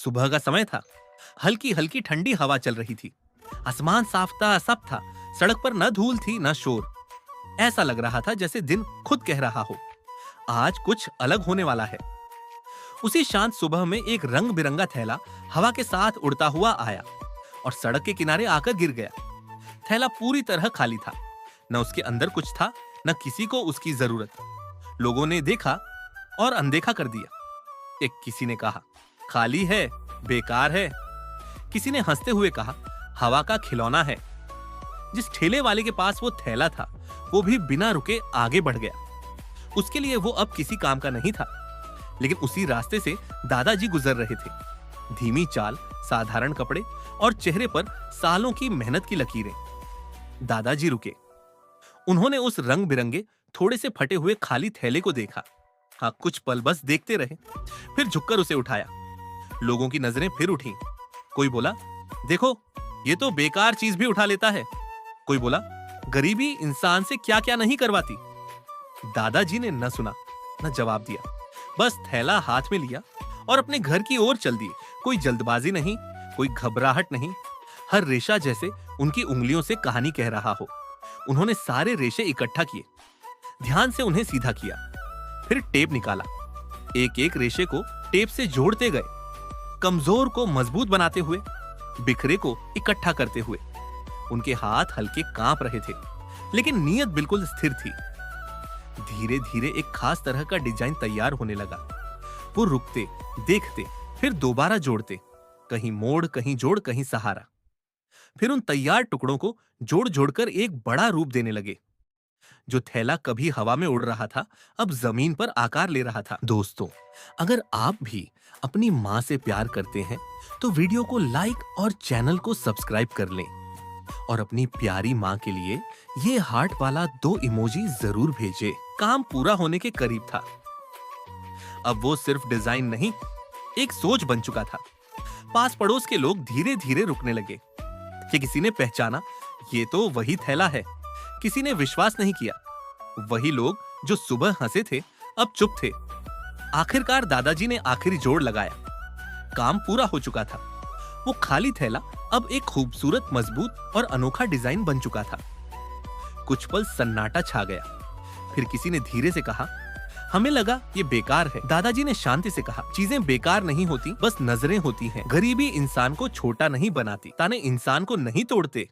सुबह का समय था। हल्की हल्की ठंडी हवा चल रही थी। आसमान साफ था, सब था। सड़क पर न धूल थी न शोर। ऐसा लग रहा था जैसे दिन खुद कह रहा हो, आज कुछ अलग होने वाला है। उसी शांत सुबह में एक रंग बिरंगा थैला हवा के साथ उड़ता हुआ आया और सड़क के किनारे आकर गिर गया। थैला पूरी तरह खाली था। न उसके अंदर कुछ था, न किसी को उसकी जरूरत। लोगों ने देखा और अनदेखा कर दिया। एक किसी ने कहा, खाली है, बेकार है। किसी ने हंसते हुए कहा, हवा का खिलौना है। जिस ठेले वाले के पास वो थैला था, वो भी बिना रुके आगे बढ़ गया। उसके लिए वो अब किसी काम का नहीं था। लेकिन उसी रास्ते से दादाजी गुजर रहे थे। धीमी चाल, साधारण कपड़े और चेहरे पर सालों की मेहनत की लकीरें। दादाजी रुके। उन्होंने उस रंग बिरंगे थोड़े से फटे हुए खाली थैले को देखा। हाँ, कुछ पल बस देखते रहे, फिर झुककर उसे उठाया। लोगों की नजरें फिर उठी। कोई बोला, देखो, ये तो बेकार चीज भी उठा लेता है। कोई बोला, गरीबी इंसान से क्या क्या नहीं करवाती। दादाजी ने न सुना न जवाब दिया, बस थैला हाथ में लिया और अपने घर की ओर चल दिए। कोई जल्दबाजी नहीं, कोई घबराहट नहीं। हर रेशा जैसे उनकी उंगलियों से कहानी कह रहा हो। उन्होंने सारे रेशे इकट्ठा किए, ध्यान से उन्हें सीधा किया, फिर टेप निकाला। एक एक रेशे को टेप से जोड़ते गए, कमजोर को मजबूत बनाते हुए, बिखरे को इकट्ठा करते हुए। उनके हाथ हल्के कांप रहे थे, लेकिन नीयत बिल्कुल स्थिर थी। धीरे धीरे एक खास तरह का डिजाइन तैयार होने लगा। वो रुकते, देखते, फिर दोबारा जोड़ते, कहीं मोड़, कहीं जोड़, कहीं सहारा। फिर उन तैयार टुकड़ों को जोड़ जोड़कर एक बड़ा रूप देने लगे। जो थैला कभी हवा में उड़ रहा था, अब जमीन पर आकार ले रहा था। दोस्तों, अगर आप भी अपनी माँ से प्यार करते हैं तो वीडियो को लाइक और चैनल को सब्सक्राइब कर लें और अपनी प्यारी माँ के लिए ये हार्ट वाला 2 इमोजी जरूर भेजें। काम पूरा होने के करीब था। अब वो सिर्फ डिजाइन नहीं, एक सोच बन चुका था। पास पड़ोस के लोग धीरे धीरे रुकने लगे। कि किसी ने पहचाना, ये तो वही थैला है। किसी ने विश्वास नहीं किया। वही लोग जो सुबह हंसे थे, अब चुप थे। आखिरकार दादाजी ने आखिरी जोड़ लगाया। काम पूरा हो चुका था। वो खाली थैला अब एक खूबसूरत, मजबूत और अनोखा डिजाइन बन चुका था। कुछ पल सन्नाटा छा गया। फिर किसी ने धीरे से कहा, हमें लगा ये बेकार है। दादाजी ने शांति से कहा, चीजें बेकार नहीं होती, बस नजरें होती हैं। गरीबी इंसान को छोटा नहीं बनाती, ताने इंसान को नहीं तोड़ते।